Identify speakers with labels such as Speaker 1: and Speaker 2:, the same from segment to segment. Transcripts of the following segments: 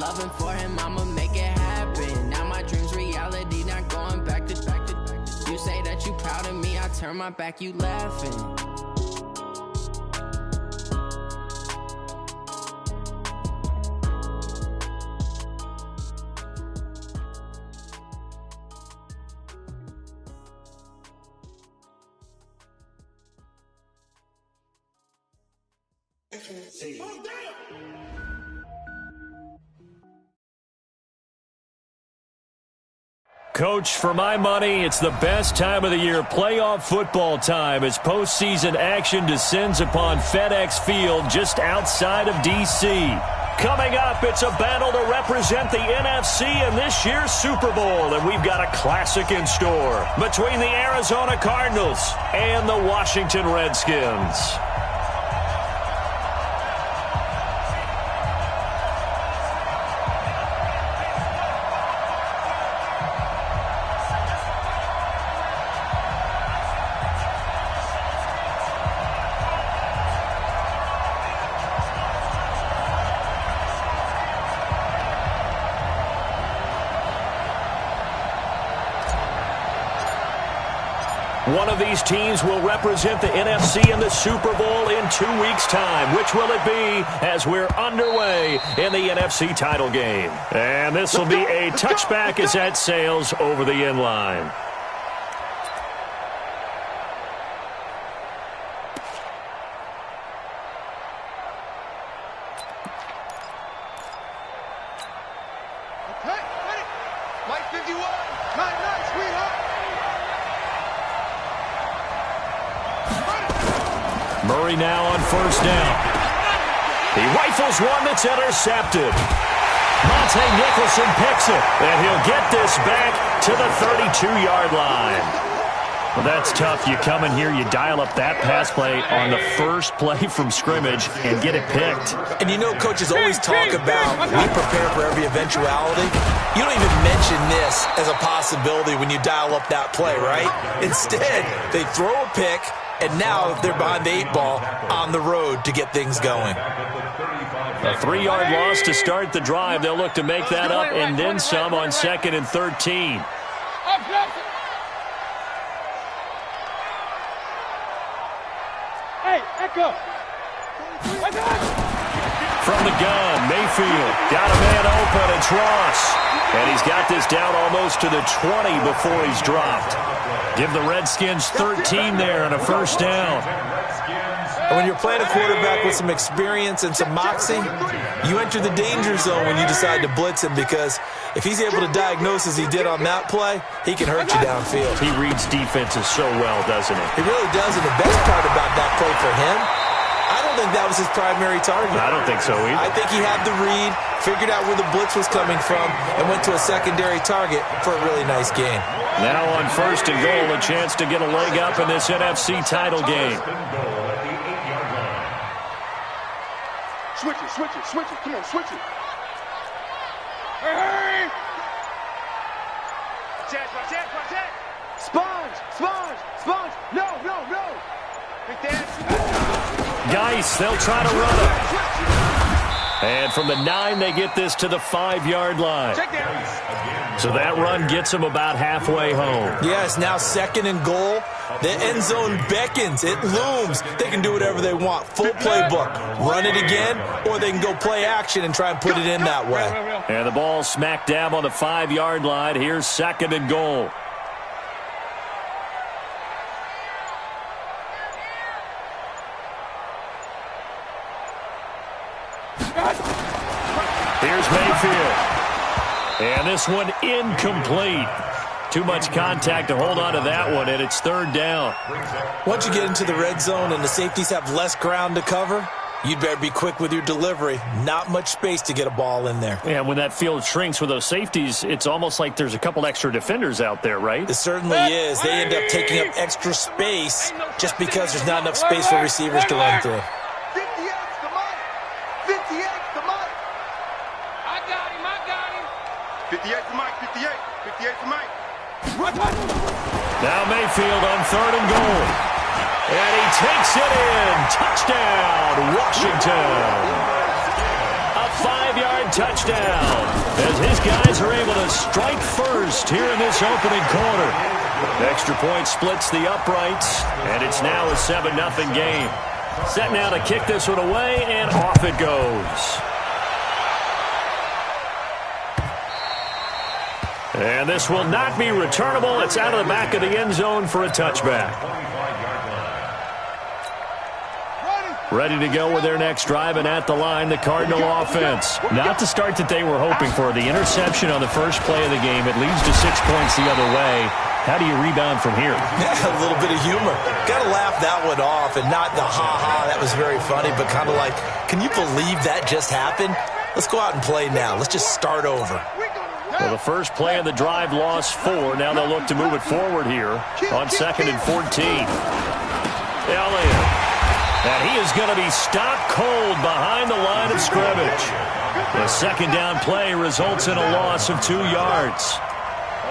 Speaker 1: loving for him, I'ma make it happen. Now my dreams reality, not going back to. You say that you proud of me, I turn my back, you laughing.
Speaker 2: Coach, for my money, it's the best time of the year, playoff football time, as postseason action descends upon FedEx Field just outside of D.C. Coming up, it's a battle to represent the NFC in this year's Super Bowl, and we've got a classic in store between the Arizona Cardinals and the Washington Redskins. One of these teams will represent the NFC in the Super Bowl in 2 weeks' time. Which will it be as we're underway in the NFC title game? And this will be a touchback as that sails over the end line. Murray now on first down. He rifles one that's intercepted. Monte Nicholson picks it, and he'll get this back to the 32-yard line. Well, that's tough. You come in here, you dial up that pass play on the first play from scrimmage and get it picked.
Speaker 3: And you know coaches always talk about we prepare for every eventuality. You don't even mention this as a possibility when you dial up that play, right? Instead, they throw a pick, and now they're behind the 8-ball on the road to get things going.
Speaker 2: A 3-yard loss to start the drive. They'll look to make that up and then some on 2nd and 13.
Speaker 4: Hey, echo.
Speaker 2: From the gun, Mayfield got a man open. It's Ross. And he's got this down almost to the 20 before he's dropped. Give the Redskins 13 there and a first down.
Speaker 3: And when you're playing a quarterback with some experience and some moxie, you enter the danger zone when you decide to blitz him, because if he's able to diagnose as he did on that play, he can hurt you downfield.
Speaker 2: He reads defenses so well, doesn't he?
Speaker 3: He really does, and the best part about that play for him, I don't think that was his primary target.
Speaker 2: I don't think so either.
Speaker 3: I think he had the read, figured out where the blitz was coming from, and went to a secondary target for a really nice gain.
Speaker 2: Now on first and goal, a chance to get a leg up in this NFC title game.
Speaker 4: Switch it. Come on, switch it. Hey! Protect. Sponge. No.
Speaker 2: Geis, they'll try to run it. And from the 9, they get this to the 5-yard line. So that run gets them about halfway home.
Speaker 3: Yes, now 2nd and goal. The end zone beckons. It looms. They can do whatever they want. Full playbook. Run it again, or they can go play action and try and put it in that way.
Speaker 2: And the ball smack dab on the 5-yard line. Here's 2nd and goal. Here's Mayfield. And this one incomplete. Too much contact to hold on to that one, and it's 3rd down.
Speaker 3: Once you get into the red zone and the safeties have less ground to cover, you'd better be quick with your delivery. Not much space to get a ball in there.
Speaker 2: Yeah, when that field shrinks with those safeties, it's almost like there's a couple extra defenders out there, right?
Speaker 3: It certainly is. They end up taking up extra space just because there's not enough space for receivers to run through.
Speaker 4: 58's the mic. 58's the mic. I got him. 58's the mic. 58's the mic.
Speaker 2: Now Mayfield on 3rd and goal. And he takes it in. Touchdown, Washington. A 5-yard touchdown. as his guys are able to strike first here in this opening quarter. Extra point splits the uprights, and it's now a 7-0 game. Set now to kick this one away, and off it goes. And this will not be returnable. It's out of the back of the end zone for a touchback. Ready to go with their next drive, and at the line, the Cardinal offense. Not the start that they were hoping for. The interception on the first play of the game, it leads to 6 points the other way. How do you rebound from here?
Speaker 3: Yeah, a little bit of humor. Got to laugh that one off, and not the ha-ha, that was very funny, but kind of like, can you believe that just happened? Let's go out and play now. Let's just start over.
Speaker 2: Well, the first play of the drive lost 4. Now they'll look to move it forward here on 2nd and 14. Elliott. And he is going to be stopped cold behind the line of scrimmage. The second down play results in a loss of 2 yards.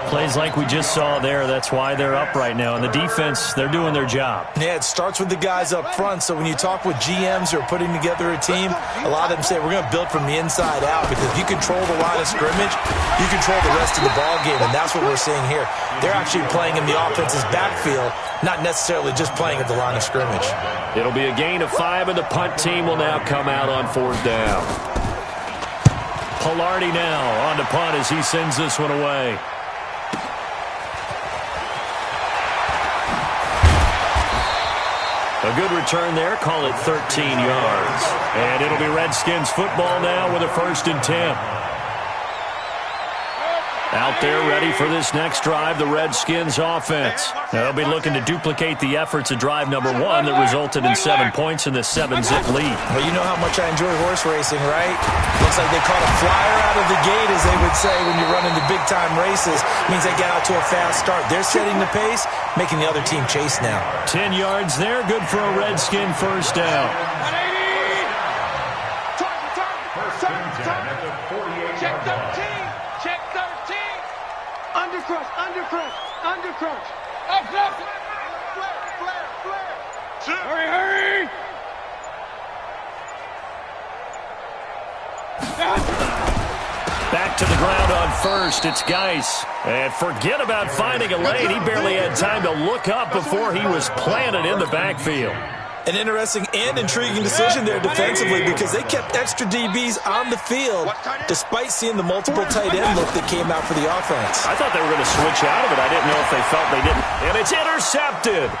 Speaker 2: Plays like we just saw there. That's why they're up right now. And the defense, they're doing their job.
Speaker 3: Yeah, it starts with the guys up front. So when you talk with GMs who are putting together a team, a lot of them say we're going to build from the inside out, because if you control the line of scrimmage, you control the rest of the ball game, and that's what we're seeing here. They're actually playing in the offense's backfield, not necessarily just playing at the line of scrimmage.
Speaker 2: It'll be a gain of 5, and the punt team will now come out on 4th down. Pilardi now on to punt as he sends this one away. A good return there, call it 13 yards. And it'll be Redskins football now with a 1st and 10. Out there ready for this next drive, the Redskins offense. They'll be looking to duplicate the efforts of drive number 1 that resulted in 7 points in the 7-zip lead.
Speaker 3: Well, you know how much I enjoy horse racing, right? Looks like they caught a flyer out of the gate, as they would say when you're running the big-time races. Means they get out to a fast start. They're setting the pace, making the other team chase now.
Speaker 2: 10 yards there, good for a Redskin 1st down.
Speaker 4: Check 13. Check 13. Undercrush. Up, left. Flare. Hurry.
Speaker 2: Back to the ground on 1st. It's Geis. And forget about finding a lane. He barely had time to look up before he was planted in the backfield.
Speaker 3: An interesting and intriguing decision there defensively, because they kept extra DBs on the field despite seeing the multiple tight end look that came out for the offense.
Speaker 2: I thought they were going to switch out of it. I didn't know if they felt they didn't. And it's intercepted.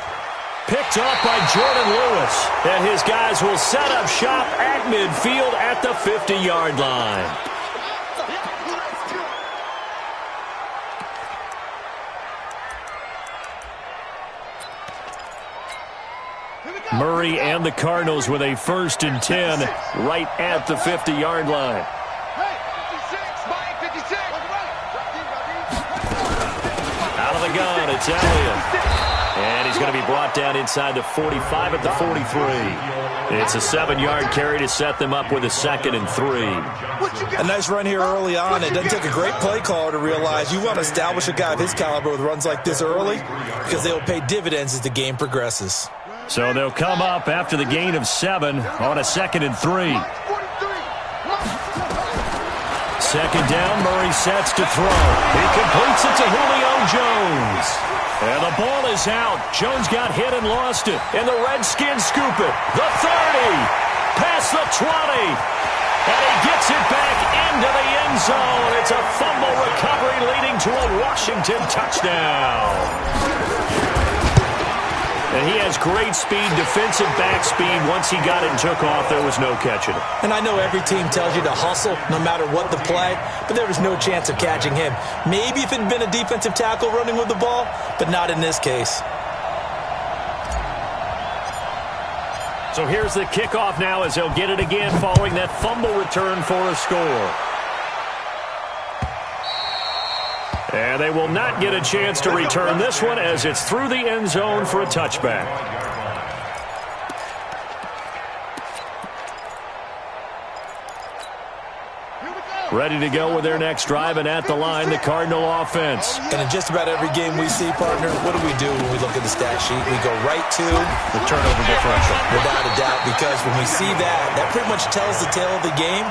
Speaker 2: Picked off by Jordan Lewis. And his guys will set up shop at midfield at the 50-yard line. Murray and the Cardinals with a 1st and 10 right at the 50-yard line. Out of the gun, it's Elliott. And he's going to be brought down inside the 45 at the 43. It's a 7-yard carry to set them up with a 2nd and 3.
Speaker 3: A nice run here early on. It doesn't take a great play caller to realize you want to establish a guy of his caliber with runs like this early, because they will pay dividends as the game progresses.
Speaker 2: So they'll come up after the gain of 7 on a 2nd and 3. 2nd down, Murray sets to throw. He completes it to Julio Jones. And the ball is out. Jones got hit and lost it. And the Redskins scoop it. The 30. Past the 20. And he gets it back into the end zone. It's a fumble recovery leading to a Washington touchdown. And he has great speed, defensive back speed. Once he got it and took off, there was no catching it.
Speaker 3: And I know every team tells you to hustle no matter what the play, but there was no chance of catching him. Maybe if it had been a defensive tackle running with the ball, but not in this case.
Speaker 2: So here's the kickoff now as they'll get it again following that fumble return for a score. And they will not get a chance to return this one as it's through the end zone for a touchback. Ready to go with their next drive, and at the line, the Cardinal offense.
Speaker 3: And in just about every game we see, partner, what do we do when we look at the stat sheet? We go right to
Speaker 2: the turnover differential.
Speaker 3: Without a doubt, because when we see that, that pretty much tells the tale of the game.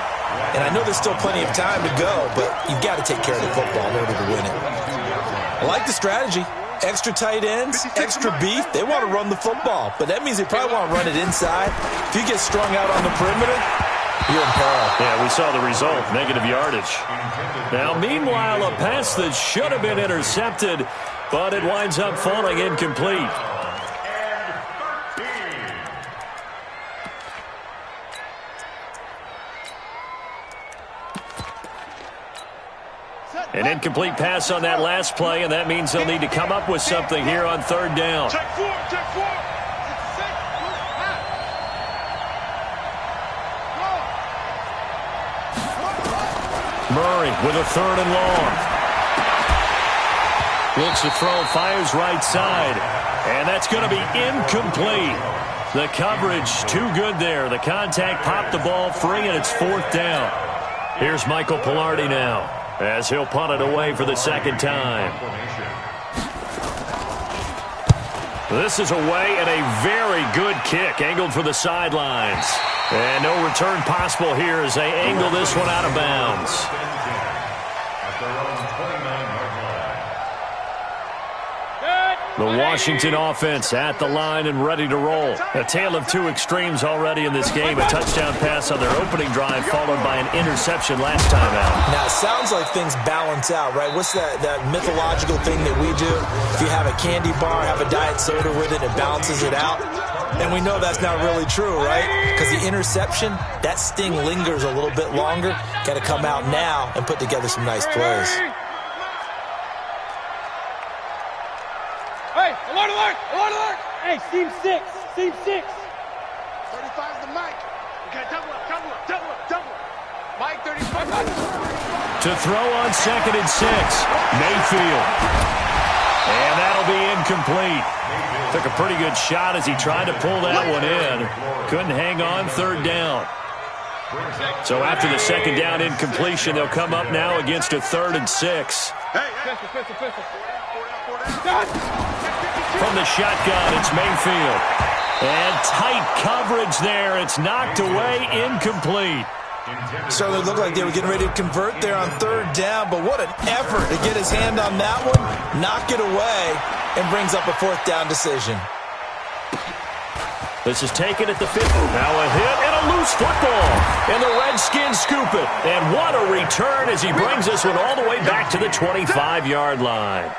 Speaker 3: And I know there's still plenty of time to go, but you've got to take care of the football in order to win it. I like the strategy. Extra tight ends, extra beef. They want to run the football, but that means they probably want to run it inside. If you get strung out on the perimeter, you're in peril.
Speaker 2: Yeah, we saw the result, negative yardage. Now, meanwhile, a pass that should have been intercepted, but it winds up falling incomplete. An incomplete pass on that last play, and that means they'll need to come up with something here on third down.
Speaker 4: Check four, check four.
Speaker 2: Murray with a third and long. Looks to throw, fires right side, and that's going to be incomplete. The coverage too good there. The contact popped the ball free, and it's fourth down. Here's Michael Pilardi now, as he'll punt it away for the second time. This is away, and a very good kick, angled for the sidelines. And no return possible here as they angle this one out of bounds. The Washington offense at the line and ready to roll. A tale of two extremes already in this game. A touchdown pass on their opening drive followed by an interception last time out.
Speaker 3: Now, it sounds like things balance out, right? What's that mythological thing that we do? If you have a candy bar, have a diet soda with it, it balances it out. And we know that's not really true, right? Because the interception, that sting lingers a little bit longer. Got to come out now and put together some nice plays.
Speaker 5: Hey, alert, alert, alert, alert! Hey, team 6, team 6.
Speaker 4: 35's the mic. Okay, double up, double up, double up, double up. Mike, 35.
Speaker 2: To throw on 2nd and 6, Mayfield. And that'll be incomplete. Took a pretty good shot as he tried to pull that one in. Couldn't hang on, third down. So after the second down incompletion, they'll come up now against a 3rd and 6. From the shotgun, it's Mayfield. And tight coverage there. It's knocked away, incomplete.
Speaker 3: Certainly looked like they were getting ready to convert there on third down, but what an effort to get his hand on that one, knock it away, and brings up a fourth down decision.
Speaker 2: This is taken at the 50. Now a hit and a loose football. And the Redskins scoop it. And what a return as he brings this one all the way back to the 25-yard line.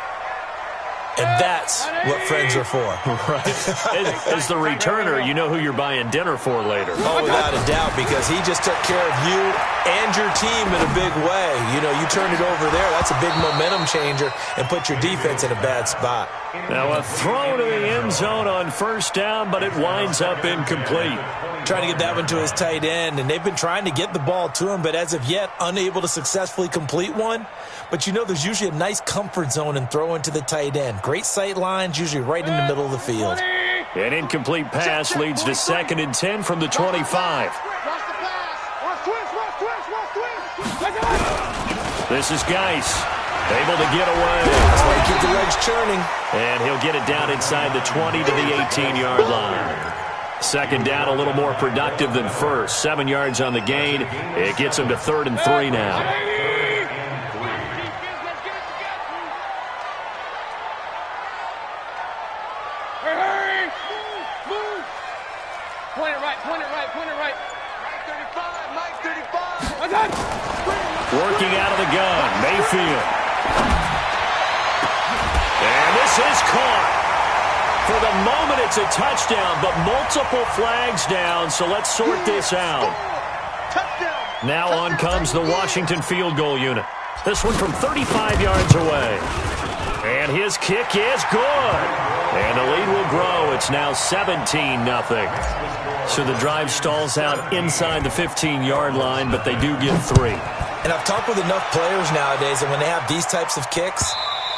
Speaker 3: And that's what friends are for.
Speaker 2: Right. As the returner, you know who you're buying dinner for later.
Speaker 3: Oh, without a doubt, because he just took care of you and your team in a big way. You know, you turned it over there. That's a big momentum changer and put your defense in a bad spot.
Speaker 2: Now a throw to the end zone on first down, but it winds up incomplete.
Speaker 3: Trying to get that one to his tight end, and they've been trying to get the ball to him, but as of yet, unable to successfully complete one. But you know there's usually a nice comfort zone in throwing to the tight end. Great sight lines, usually right in the middle of the field.
Speaker 2: An incomplete pass leads to 2nd and 10 from the 25. This is Geis, able to get away.
Speaker 3: That's why you keep the legs churning.
Speaker 2: And he'll get it down inside the 20 to the 18-yard line. Second down, a little more productive than first. 7 yards on the gain. It gets him to 3rd and 3 now. Working out of the gun, Mayfield. And this is caught. For the moment, it's a touchdown, but multiple flags down, so let's sort this out. Now on comes the Washington field goal unit. This one from 35 yards away. And his kick is good. And the lead will grow. It's now 17-0. So the drive stalls out inside the 15-yard line, but they do get 3.
Speaker 3: And I've talked with enough players nowadays that when they have these types of kicks,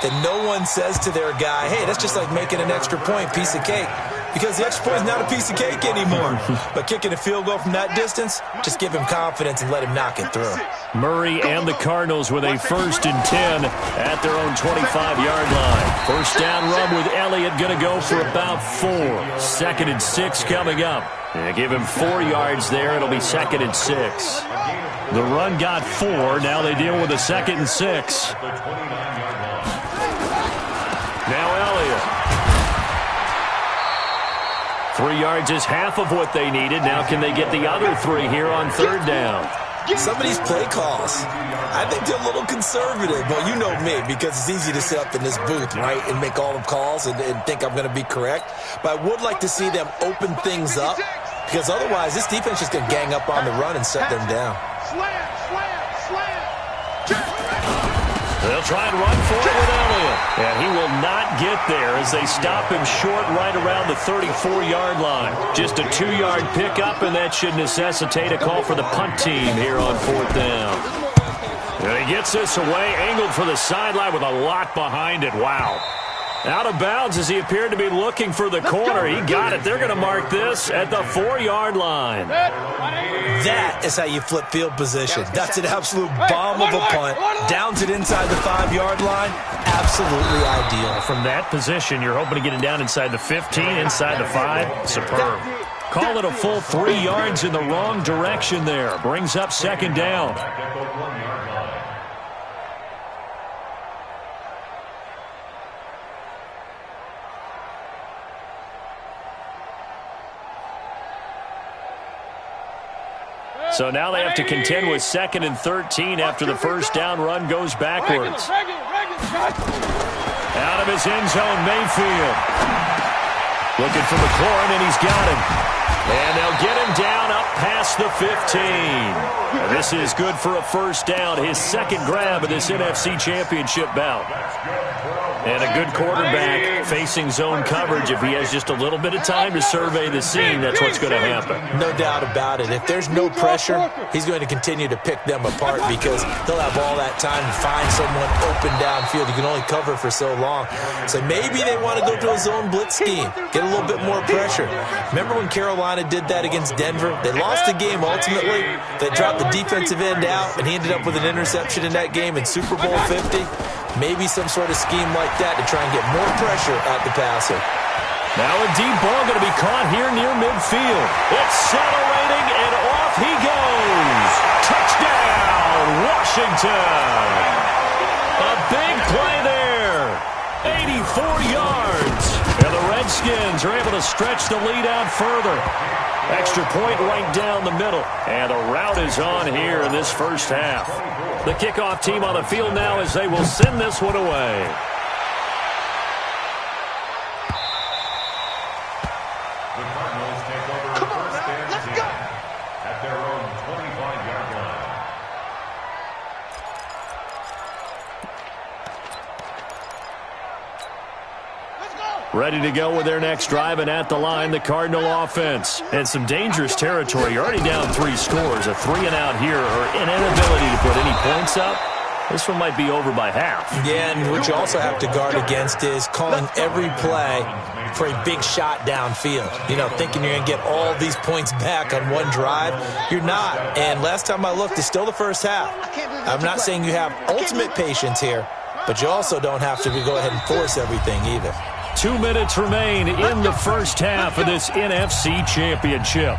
Speaker 3: that no one says to their guy, hey, that's just like making an extra point, piece of cake. because the extra point is not a piece of cake anymore. But kicking a field goal from that distance, just give him confidence and let him knock it through.
Speaker 2: Murray and the Cardinals with a 1st and 10 at their own 25-yard line. First down run with Elliott going to go for about 4. 2nd and 6 coming up. They give him 4 yards there. It'll be 2nd and 6. The run got 4. Now they deal with a 2nd and 6. Now Elliott. 3 yards is half of what they needed. Now can they get the other 3 here on 3rd down?
Speaker 3: Some of these play calls, I think they're a little conservative. Well, you know me, because it's easy to sit up in this booth, right, and make all the calls and think I'm going to be correct. But I would like to see them open things up, because otherwise this defense is going to gang up on the run and shut them down.
Speaker 2: They'll try and run for it with Elliott. And he will not get there as they stop him short right around the 34-yard line. Just a 2-yard pickup, and that should necessitate a call for the punt team here on 4th down. And he gets this away, angled for the sideline with a lot behind it. Wow. Out of bounds as he appeared to be looking for the corner. He got it. They're going to mark this at the 4-yard line.
Speaker 3: That is how you flip field position. That's an absolute bomb of a punt. Downs it inside the 5-yard line. Absolutely ideal.
Speaker 2: From that position, you're hoping to get it down inside the 15, inside the 5. Superb. Call it a full 3 yards in the wrong direction there. Brings up 2nd down. So now they have to contend with 2nd and 13 after the first down run goes backwards. Out of his end zone, Mayfield. Looking for McLaurin, and he's got him. And they'll get him down up past the 15. And this is good for a first down, his 2nd grab of this NFC Championship bout. And a good quarterback facing zone coverage. If he has just a little bit of time to survey the scene, that's what's going to happen.
Speaker 3: No doubt about it. If there's no pressure, he's going to continue to pick them apart because he'll have all that time to find someone open downfield. You can only cover for so long. So maybe they want to go to a zone blitz scheme, get a little bit more pressure. Remember when Carolina did that against Denver? They lost the game ultimately. They dropped the defensive end out, and he ended up with an interception in that game in Super Bowl 50. Maybe some sort of scheme like that to try and get more pressure at the passer.
Speaker 2: Now a deep ball going to be caught here near midfield. Accelerating, and off he goes. Touchdown, Washington. A big play there. 84 yards. And the Redskins are able to stretch the lead out further. Extra point right down the middle. And the route is on here in this first half. The kickoff team on the field now as they will send this one away.
Speaker 6: The Cardinals take over first and 10 at their own 25-yard line.
Speaker 2: Ready to go with their next drive, and at the line, the Cardinal offense. And some dangerous territory. You're already down 3 scores. A 3-and-out here, or an inability to put any points up. This one might be over by half.
Speaker 3: Yeah, and what you also have to guard against is calling every play for a big shot downfield. You know, thinking you're going to get all these points back on one drive. You're not. And last time I looked, it's still the first half. I'm not saying you have ultimate patience here, but you also don't have to go ahead and force everything either.
Speaker 2: 2 minutes remain in the first half of this NFC Championship.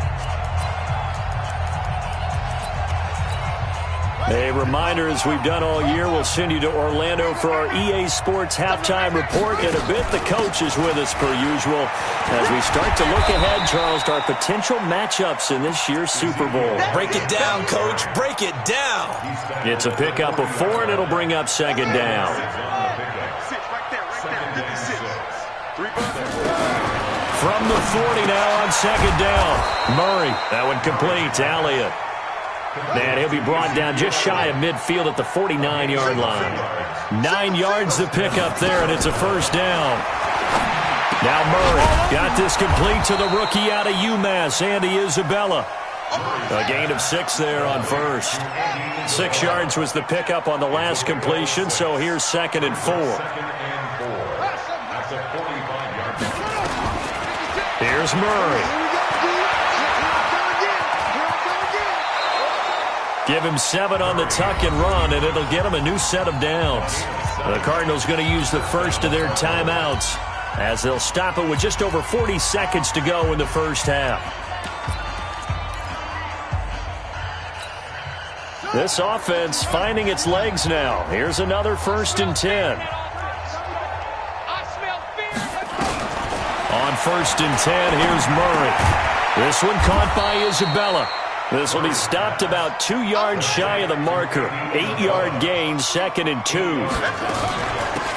Speaker 2: A reminder, as we've done all year, we'll send you to Orlando for our EA Sports halftime report. In a bit, the coach is with us per usual. As we start to look ahead, Charles, to our potential matchups in this year's Super Bowl.
Speaker 3: Break it down, Coach. Break it down.
Speaker 2: It's a pickup of 4, and it'll bring up 2nd down. From the 40 now on 2nd down. Murray, that one complete to Elliott. And he'll be brought down just shy of midfield at the 49-yard line. 9 yards to pick up there, and it's a first down. Now Murray got this complete to the rookie out of UMass, Andy Isabella. A gain of 6 there on first. 6 yards was the pickup on the last completion, so here's 2nd and 4. Here's Murray. Give him 7 on the tuck and run, and it'll get him a new set of downs. The Cardinals going to use the first of their timeouts as they'll stop it with just over 40 seconds to go in the first half. This offense finding its legs now. Here's another 1st and 10. On 1st and 10, here's Murray. This one caught by Isabella. This will be stopped about 2 yards shy of the marker. 8-yard gain, 2nd and 2.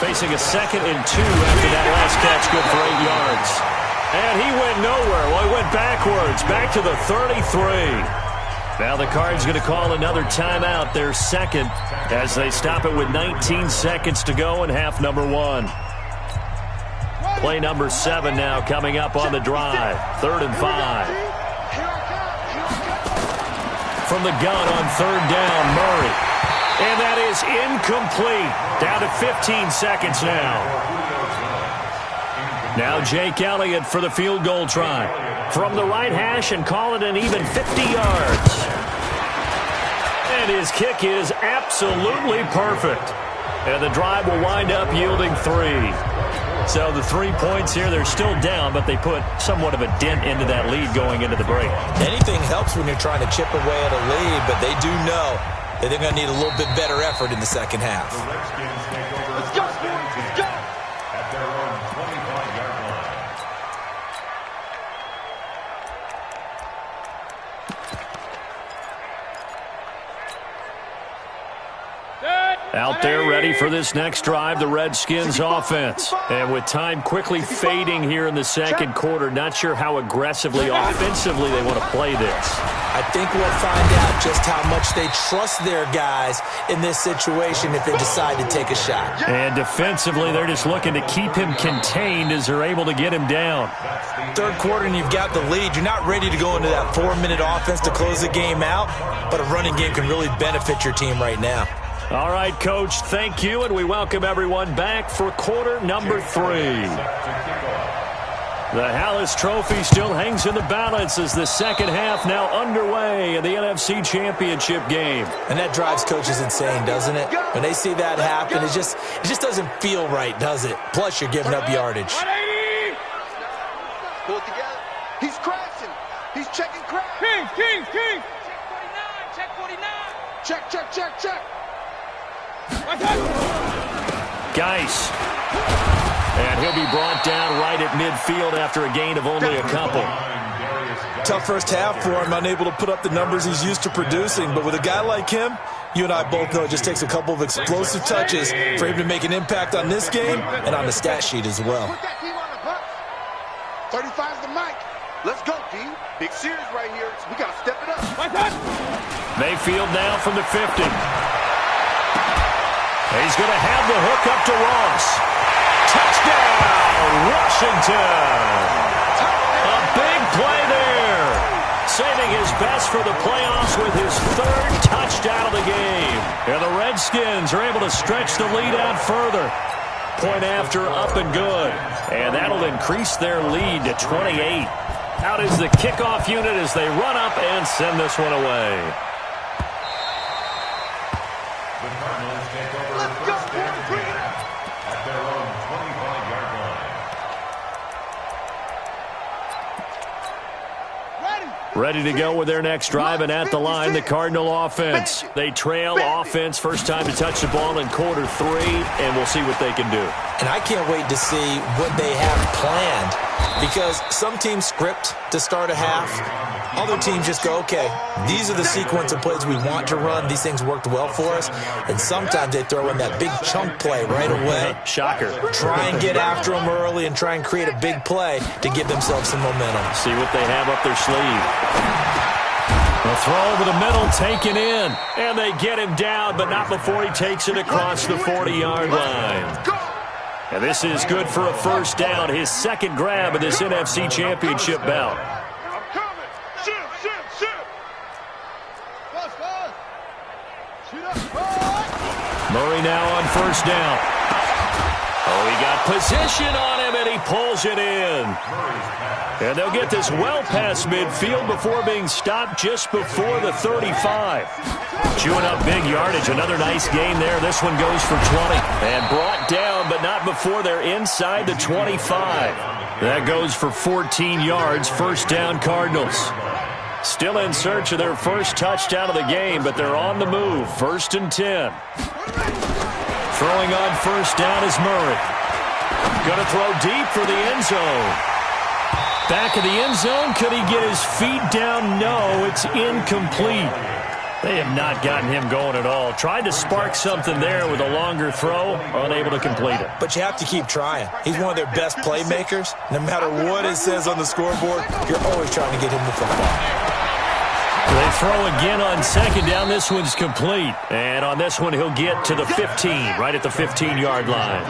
Speaker 2: Facing a 2nd and 2 after that last catch, good for 8 yards. And he went nowhere. Well, he went backwards, back to the 33. Now the Cards going to call another timeout, their second, as they stop it with 19 seconds to go in half number 1. Play number 7 now coming up on the drive. 3rd and 5. From the gun on 3rd down, Murray. And that is incomplete. Down to 15 seconds now. Now Jake Elliott for the field goal try. From the right hash and call it an even 50 yards. And his kick is absolutely perfect. And the drive will wind up yielding 3. So the 3 points here, they're still down, but they put somewhat of a dent into that lead going into the break.
Speaker 3: Anything helps when you're trying to chip away at a lead, but they do know that they're going to need a little bit better effort in the second half.
Speaker 4: Let's go, let's go.
Speaker 6: At their own 25-yard line.
Speaker 2: Out there ready for this next drive, the Redskins offense. And with time quickly fading here in the second quarter, not sure how aggressively, offensively they want to play this.
Speaker 3: I think we'll find out just how much they trust their guys in this situation if they decide to take a shot.
Speaker 2: And defensively, they're just looking to keep him contained as they're able to get him down.
Speaker 3: Third quarter and you've got the lead. You're not ready to go into that 4-minute offense to close the game out, but a running game can really benefit your team right now.
Speaker 2: All right, Coach, thank you, and we welcome everyone back for quarter number 3. The Hallis Trophy still hangs in the balance as the second half now underway in the NFC Championship game.
Speaker 3: And that drives coaches insane, doesn't it? When they see that happen, it just doesn't feel right, does it? Plus, you're giving up yardage.
Speaker 4: Pull it together. He's crashing. He's checking crash.
Speaker 5: King.
Speaker 4: Check 49. Check.
Speaker 2: Geis. And he'll be brought down right at midfield after a gain of only a couple.
Speaker 3: Tough first half for him, unable to put up the numbers he's used to producing. But with a guy like him, you and I both know it just takes a couple of explosive touches for him to make an impact on this game and on the stat sheet as well.
Speaker 4: Put that team on the bus. 35's the mic. Let's go, D. Big series right here. We got to step it up.
Speaker 2: Mayfield now from the 50. He's going to have the hook up to Ross. Touchdown, Washington. A big play there. Saving his best for the playoffs with his 3rd touchdown of the game. And the Redskins are able to stretch the lead out further. Point after, up and good. And that'll increase their lead to 28. Out is the kickoff unit as they run up and send this one away.
Speaker 6: The Cardinals take over first and 10 at their own 25-yard line.
Speaker 2: Ready to go with their next drive, and at the line, the Cardinal offense. They trail offense, first time to touch the ball in quarter 3, and we'll see what they can do.
Speaker 3: And I can't wait to see what they have planned, because some teams script to start a half. Other teams just go, okay, these are the sequence of plays we want to run. These things worked well for us. And sometimes they throw in that big chunk play right away.
Speaker 2: Shocker.
Speaker 3: Try and get after them early and try and create a big play to give themselves some momentum.
Speaker 2: See what they have up their sleeve. The throw over the middle, taken in. And they get him down, but not before he takes it across the 40-yard line. And this is good for a first down, his second grab of this NFC Championship bout. Murray now on first down. Oh, he got position on him, and and he pulls it in. And they'll get this well past midfield before being stopped just before the 35. Chewing up big yardage. Another nice gain there. This one goes for 20. And brought down, but not before they're inside the 25. That goes for 14 yards. First down, Cardinals. Still in search of their first touchdown of the game, but they're on the move. 1st and 10. Throwing on first down is Murray. Going to throw deep for the end zone. Back of the end zone. Could he get his feet down? No, it's incomplete. They have not gotten him going at all. Tried to spark something there with a longer throw. Unable to complete it.
Speaker 3: But you have to keep trying. He's one of their best playmakers. No matter what it says on the scoreboard, you're always trying to get him the football.
Speaker 2: They throw again on second down. This one's complete. And on this one, he'll get to the 15, right at the 15-yard line.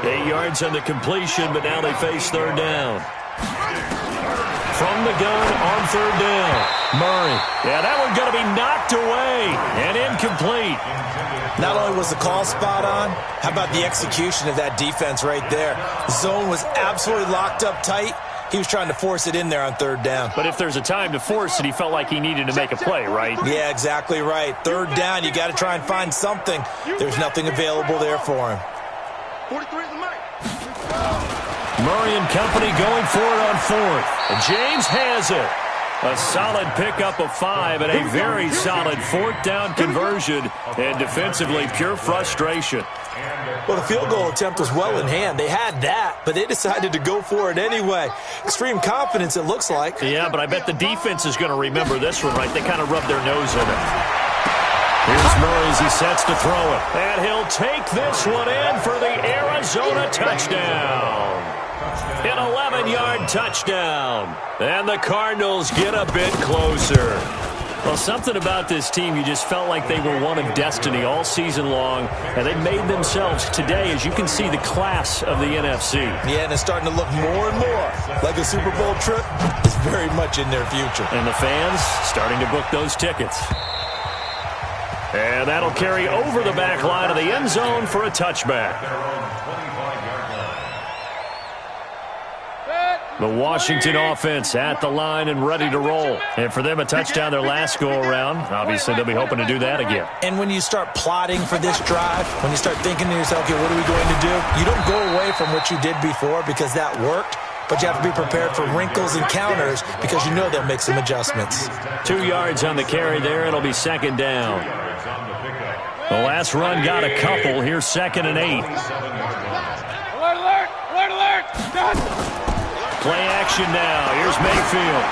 Speaker 2: 8 yards on the completion, but now they face third down. From the gun on third down. Murray. Yeah, that one's going to be knocked away and incomplete.
Speaker 3: Not only was the call spot on, how about the execution of that defense right there? The zone was absolutely locked up tight. He was trying to force it in there on third down.
Speaker 2: But if there's a time to force it, he felt like he needed to make a play, right?
Speaker 3: Yeah, exactly right. Third down, you got to try and find something. There's nothing available there for him.
Speaker 4: 43 is the mic.
Speaker 2: Murray and company going for it on fourth. And James has it. A solid pickup of 5 and a very solid fourth down conversion. And defensively, pure frustration.
Speaker 3: Well, the field goal attempt was well in hand. They had that, but they decided to go for it anyway. Extreme confidence, it looks like.
Speaker 2: Yeah, but I bet the defense is going to remember this one, right? They kind of rubbed their nose in it. Here's Murray as he sets to throw it. And he'll take this one in for the Arizona touchdown. An 11-yard touchdown. And the Cardinals get a bit closer. Well, something about this team, you just felt like they were one of destiny all season long, and they made themselves today, as you can see, the class of the NFC.
Speaker 3: Yeah, and it's starting to look more and more like a Super Bowl trip is very much in their future.
Speaker 2: And the fans starting to book those tickets. And that'll carry over the back line of the end zone for a touchback. The Washington offense at the line and ready to roll. And for them, a touchdown their last go-around. Obviously, they'll be hoping to do that again.
Speaker 3: And when you start plotting for this drive, when you start thinking to yourself, okay, what are we going to do? You don't go away from what you did before because that worked, but you have to be prepared for wrinkles and counters because you know they'll make some adjustments.
Speaker 2: 2 yards on the carry there. It'll be second down. The last run got a couple. Here's 2nd and 8.
Speaker 5: Alert, alert, alert, alert. Done.
Speaker 2: Play action now. Here's Mayfield.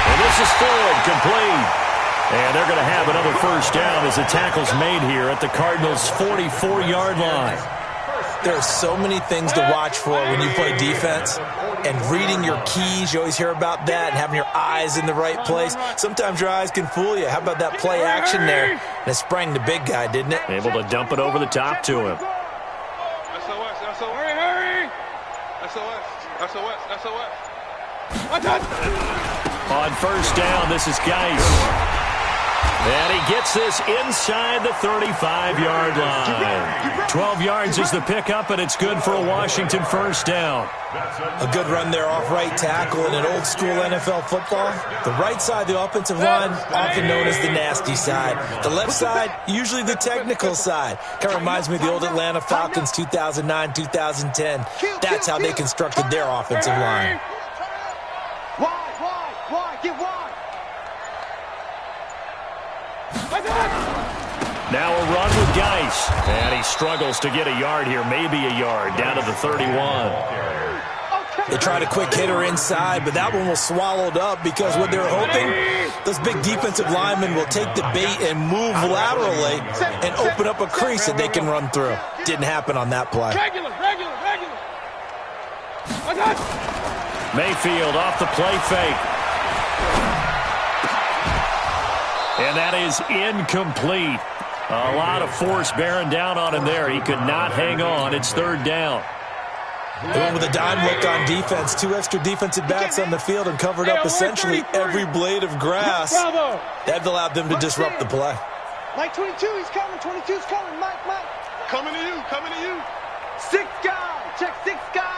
Speaker 2: And this is Ford, complete. And they're going to have another first down as the tackle's made here at the Cardinals' 44-yard line.
Speaker 3: There are so many things to watch for when you play defense. And reading your keys, you always hear about that, and having your eyes in the right place. Sometimes your eyes can fool you. How about that play action there? And it sprang the big guy, didn't it?
Speaker 2: Able to dump it over the top to him.
Speaker 5: SOS, SOS. Hurry, hurry. SOS. SOS, SOS.
Speaker 2: On first down, this is Geis. And he gets this inside the 35-yard line. 12 yards is the pickup, and it's good for a Washington first down.
Speaker 3: A good run there off right tackle in an old-school NFL football. The right side of the offensive line, often known as the nasty side. The left side, usually the technical side. Kind of reminds me of the old Atlanta Falcons 2009-2010. That's how they constructed their offensive line.
Speaker 5: Why? Get wide.
Speaker 2: Now a run with Geis. And he struggles to get a yard here, maybe a yard, down to the 31.
Speaker 3: They tried a quick hitter inside, but that one was swallowed up because what they're hoping, those big defensive linemen will take the bait and move laterally and open up a crease that they can run through. Didn't happen on that play.
Speaker 5: Regular.
Speaker 2: Mayfield off the play fake. And that is incomplete. A lot of force bearing down on him there. He could not hang on. It's third down.
Speaker 3: They went with a dime look on defense. 2 extra defensive backs on the field and covered up essentially every blade of grass. That allowed them to disrupt the play.
Speaker 5: Mike 22, he's coming. 22's coming. Mike.
Speaker 4: Coming to you.
Speaker 5: 6 guy. Check 6 guy.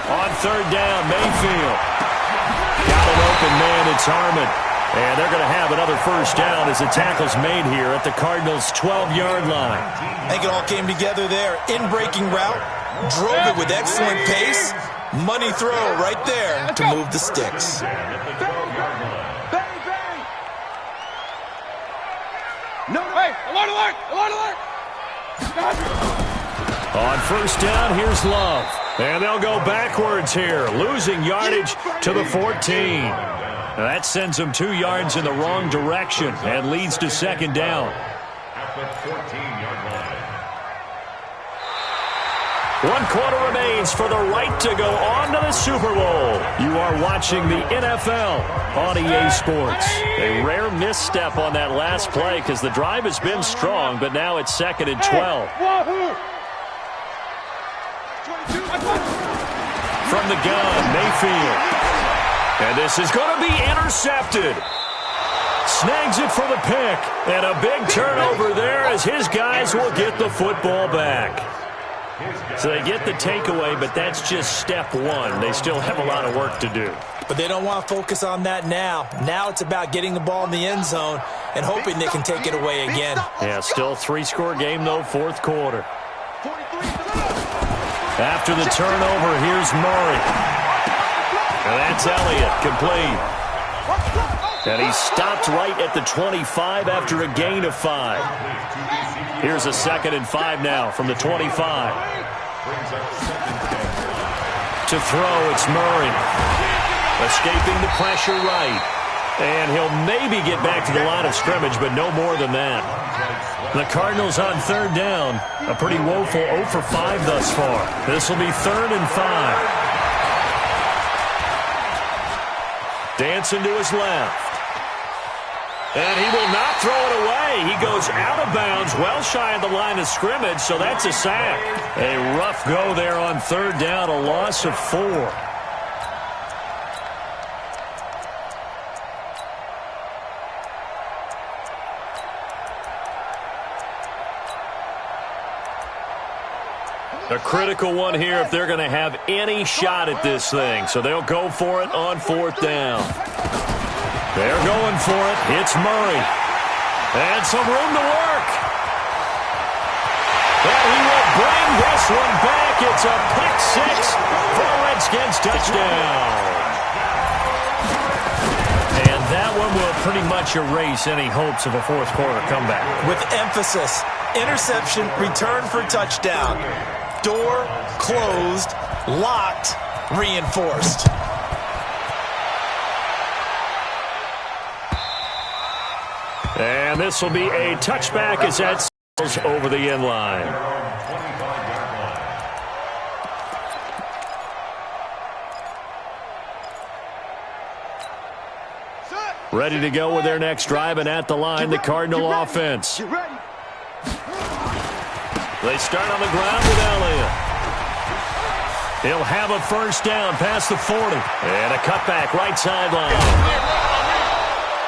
Speaker 2: On third down, Mayfield. Got an open man, it's Harmon. And they're going to have another first down as the tackle's made here at the Cardinals' 12-yard line.
Speaker 3: I think it all came together there. In-breaking route, drove it with excellent pace. Money throw right there to move the sticks.
Speaker 5: No, hey, alert, alert, alert, alert.
Speaker 2: On first down, here's Love. And they'll go backwards here, losing yardage to the 14. Now that sends them 2 yards in the wrong direction and leads to second down.
Speaker 6: At the 14-yard line.
Speaker 2: 1 quarter remains for the right to go on to the Super Bowl. You are watching the NFL on EA Sports. A rare misstep on that last play because the drive has been strong, but now it's 2nd and 12. From the gun, Mayfield. And this is going to be intercepted. Snags it for the pick. And a big turnover there as his guys will get the football back. So they get the takeaway, but that's just step one. They still have a lot of work to do.
Speaker 3: But they don't want to focus on that now. Now it's about getting the ball in the end zone and hoping they can take it away again.
Speaker 2: Yeah, still 3-score game, though, 4th quarter. After the turnover, here's Murray. And that's Elliott, complete. And he stopped right at the 25 after a gain of 5. Here's a 2nd and 5 now from the 25. To throw, it's Murray. Escaping the pressure right. And he'll maybe get back to the line of scrimmage, but no more than that. The Cardinals on third down. A pretty woeful 0 for 5 thus far. This will be 3rd and 5. Dancing to his left. And he will not throw it away. He goes out of bounds, well shy of the line of scrimmage, so that's a sack. A rough go there on 3rd down, a loss of 4. A critical one here if they're going to have any shot at this thing. So they'll go for it on 4th down. They're going for it. It's Murray. And some room to work. And he will bring this one back. It's a pick 6 for a Redskins touchdown. And that one will pretty much erase any hopes of a 4th quarter comeback.
Speaker 3: With emphasis, interception, return for touchdown. Door closed, locked, reinforced.
Speaker 2: And this will be a touchback as that sails over the end line. Ready to go with their next drive, and at the line, the Cardinal offense. They start on the ground with Elliott. He'll have a first down past the 40. And a cutback right sideline.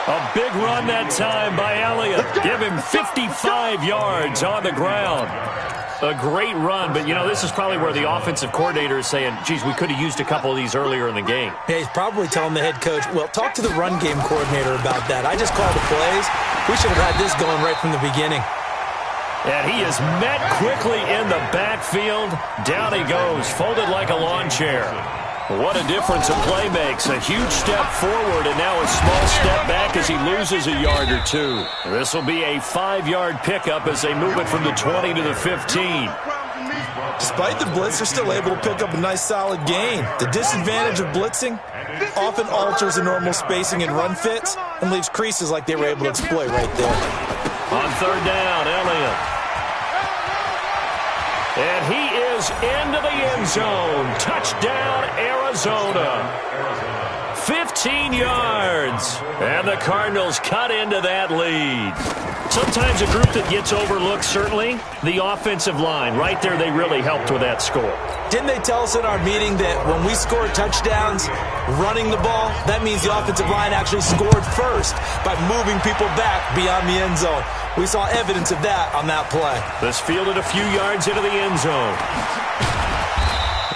Speaker 2: A big run that time by Elliott. Give him 55 yards on the ground. A great run, but, you know, this is probably where the offensive coordinator is saying, geez, we could have used a couple of these earlier in the game.
Speaker 3: Yeah, he's probably telling the head coach, well, talk to the run game coordinator about that. I just called the plays. We should have had this going right from the beginning.
Speaker 2: And he is met quickly in the backfield. Down he goes, folded like a lawn chair. What a difference a play makes. A huge step forward and now a small step back as he loses a yard or 2. This will be a 5-yard pickup as they move it from the 20 to the 15.
Speaker 3: Despite the blitz, they're still able to pick up a nice solid gain. The disadvantage of blitzing often alters the normal spacing and run fits and leaves creases like they were able to exploit right there.
Speaker 2: On third down, Elliott. And he is into the end zone. Touchdown, Arizona. 15 yards. And the Cardinals cut into that lead. Sometimes a group that gets overlooked, certainly, the offensive line. Right there, they really helped with that score.
Speaker 3: Didn't they tell us in our meeting that when we score touchdowns running the ball, that means the offensive line actually scored first by moving people back beyond the end zone? We saw evidence of that on that play.
Speaker 2: This fielded a few yards into the end zone.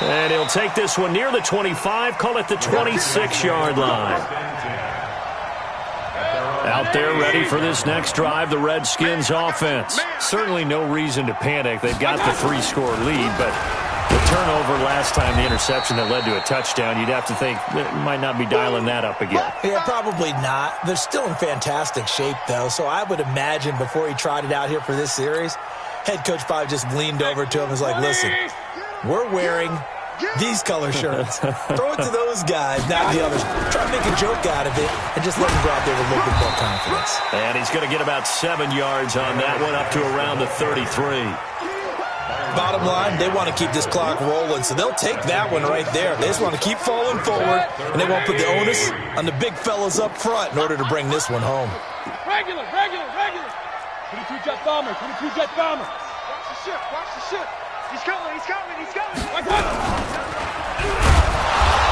Speaker 2: And he'll take this one near the 25, call it the 26-yard line. Out there ready for this next drive, the Redskins offense. Certainly no reason to panic. They've got the 3-score lead, but the turnover last time, the interception that led to a touchdown, you'd have to think it might not be dialing that up again.
Speaker 3: Yeah, probably not. They're still in fantastic shape, though, so I would imagine before he tried it out here for this series, head coach probably just leaned over to him and was like, listen, we're wearing these color shirts. Throw it to those guys, not the others. Try to make a joke out of it and just let him go out there with a little bit more confidence.
Speaker 2: And he's going to get about 7 yards on that one, up to around the 33.
Speaker 3: Bottom line, they want to keep this clock rolling, so they'll take that one right there. They just want to keep falling forward, and they won't put the onus on the big fellas up front in order to bring this one home.
Speaker 5: Regular. 22 jet bomber. Watch the ship. He's coming.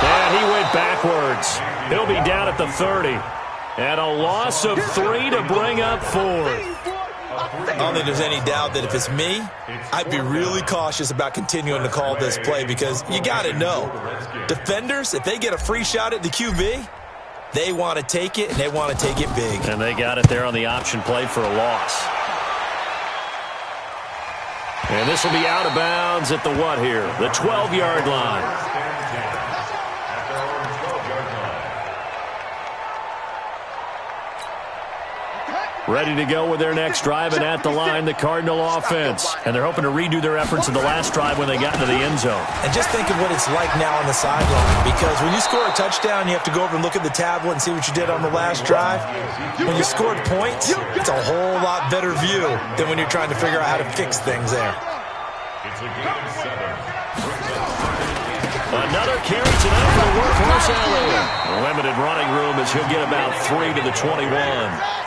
Speaker 2: And he went backwards. He'll be down at the 30. And a loss of 3 to bring up 4.
Speaker 3: I don't think there's any doubt that if it's me, I'd be really cautious about continuing to call this play because you got to know, defenders, if they get a free shot at the QB, they want to take it, and they want to take it big.
Speaker 2: And they got it there on the option play for a loss. And this will be out of bounds at the what here? The 12-yard line. Ready to go with their next drive, and at the line, the Cardinal offense. And they're hoping to redo their efforts in the last drive when they got into the end zone.
Speaker 3: And just think of what it's like now on the sideline, because when you score a touchdown, you have to go over and look at the tablet and see what you did on the last drive. When you scored points, it's a whole lot better view than when you're trying to figure out how to fix things there.
Speaker 2: Another carry tonight for the workhorse Elliott. Limited running room as he'll get about 3 to the 21.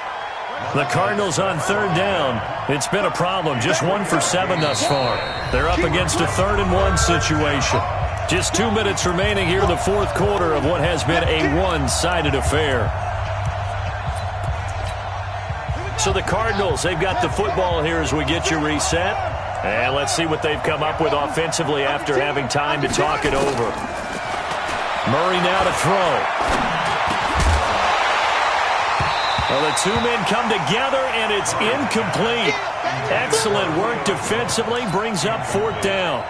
Speaker 2: The Cardinals on third down. It's been a problem. Just 1 for 7 thus far. They're up against a 3rd and 1 situation. Just 2 minutes remaining here in the fourth quarter of what has been a one-sided affair. So the Cardinals, they've got the football here as we get you reset. And let's see what they've come up with offensively after having time to talk it over. Murray now to throw. Well, the two men come together, and it's incomplete. Excellent work defensively, brings up 4th down.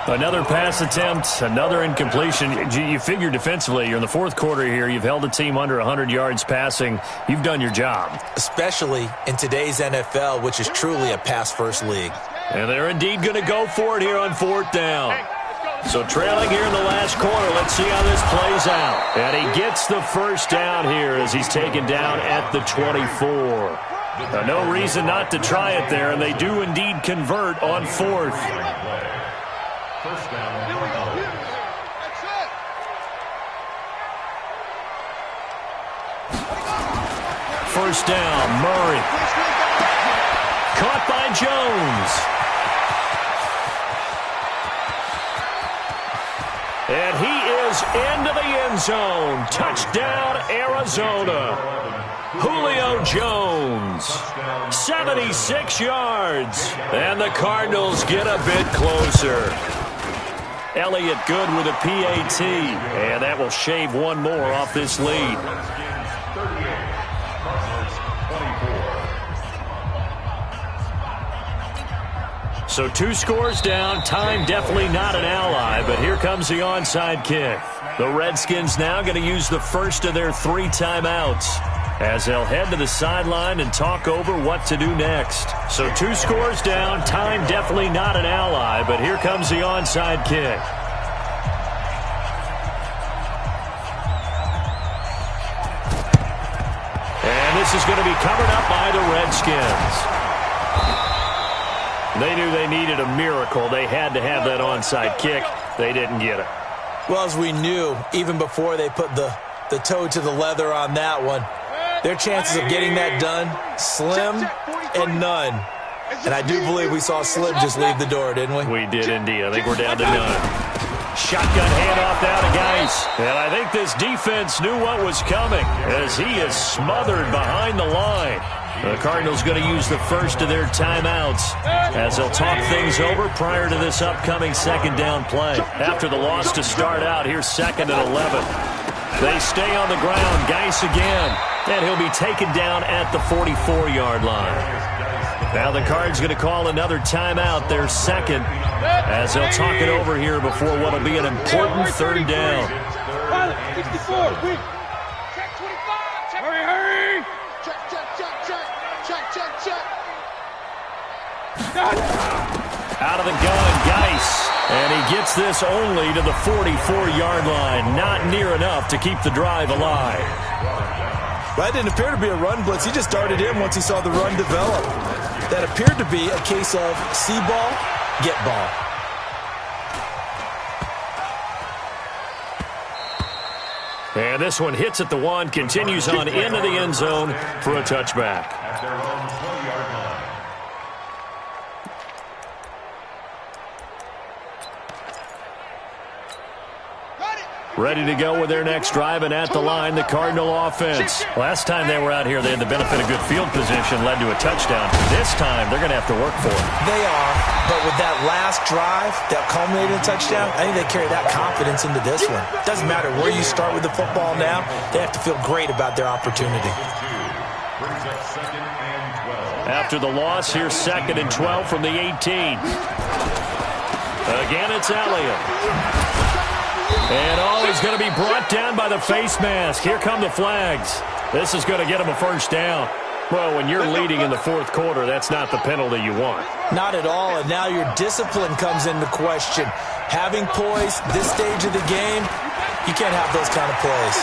Speaker 2: Another pass attempt, another incompletion. You figure defensively, you're in the fourth quarter here. You've held a team under 100 yards passing. You've done your job. Especially in today's NFL, which is truly a pass-first league. And they're indeed going to go for it here on 4th down. So trailing here in the last quarter, let's see how this plays out. And he gets the first down here as he's taken down at the 24. No reason not to try it there, and they do indeed convert on 4th.
Speaker 6: First down.
Speaker 2: First down, Murray. Caught by Jones. And he is into the end zone. Touchdown, Arizona. Julio Jones, 76 yards. And the Cardinals get a bit closer. Elliott good with a PAT. And that will shave one more off this lead. So 2 scores down. Time definitely not an ally, but here comes the onside kick. The Redskins now going to use the first of their 3 timeouts as they'll head to the sideline and talk over what to do next. So 2 scores down. Time definitely not an ally, but here comes the onside kick. And this is going to be covered up by the Redskins. They knew they needed a miracle. They had to have that onside kick. They didn't get it.
Speaker 3: Well, as we knew, even before they put the toe to the leather on that one, their chances of getting that done, slim and none. And I do believe we saw Slim just leave the door, didn't we?
Speaker 2: We did indeed. I think we're down to none. Shotgun handoff down to Geis. And I think this defense knew what was coming as he is smothered behind the line. The Cardinals going to use the first of their timeouts as they'll talk things over prior to this upcoming second down play. After the loss to start out, here's 2nd and 11. They stay on the ground. Geis again. And he'll be taken down at the 44-yard line. Now the Cards going to call another timeout, their second, as they'll talk it over here before what will be an important third down.
Speaker 5: 64, quick. Check 25. Check. Hurry. Check.
Speaker 2: Out of the gun, Geis. And he gets this only to the 44-yard line. Not near enough to keep the drive alive.
Speaker 3: That didn't appear to be a run blitz. He just darted in once he saw the run develop. That appeared to be a case of see ball, get ball.
Speaker 2: And this one hits at the 1, continues on into the end zone for a touchback.
Speaker 6: At their own 20-yard line.
Speaker 2: Ready to go with their next drive, and at the line, the Cardinal offense. Last time they were out here, they had the benefit of good field position, led to a touchdown. This time, they're going to have to work for it.
Speaker 3: They are, but with that last drive that culminated in a touchdown, I think they carry that confidence into this one. Doesn't matter where you start with the football now, they have to feel great about their opportunity.
Speaker 2: After the loss, here's 2nd and 12 from the 18. Again, it's Elliott. And he's going to be brought down by the face mask. Here come the flags. This is going to get him a first down. Well, when you're leading in the 4th quarter, that's not the penalty you want. Not at all, and now your discipline comes into question. Having poise this stage of the game, you can't have those kind of plays.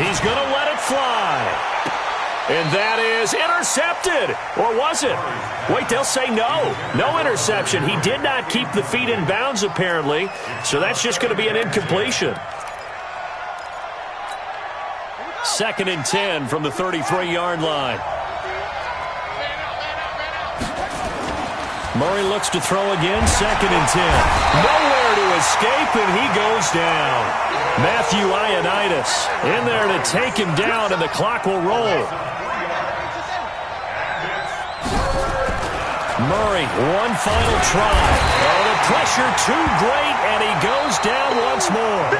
Speaker 2: He's going to let it fly. And that is intercepted. Or was it? Wait, they'll say no. No interception. He did not keep the feet in bounds, apparently. So that's just going to be an incompletion. 2nd and 10 from the 33-yard line. Murray looks to throw again. 2nd and 10. Nowhere to escape, and he goes down. Matthew Ioannidis in there to take him down, and the clock will roll. Murray, one final try. Oh, the pressure too great, and he goes down once more.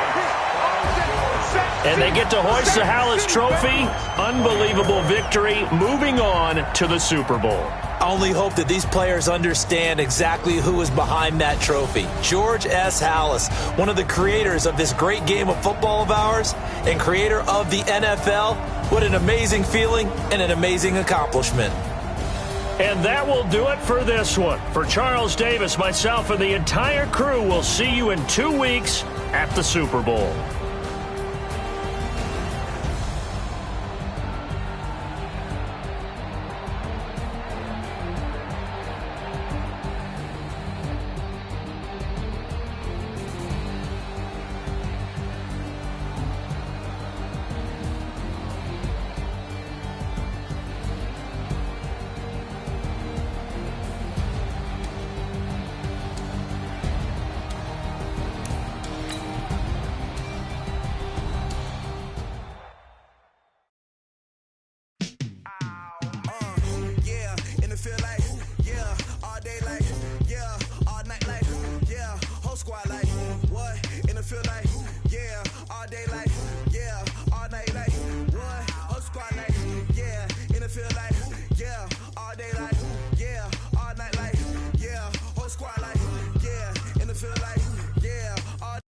Speaker 2: And they get to hoist the Hallis Trophy. Unbelievable victory, moving on to the Super Bowl. I only hope that these players understand exactly who is behind that trophy. George S. Hallis, one of the creators of this great game of football of ours and creator of the NFL. What an amazing feeling and an amazing accomplishment. And that will do it for this one. For Charles Davis, myself, and the entire crew, we'll see you in 2 weeks at the Super Bowl.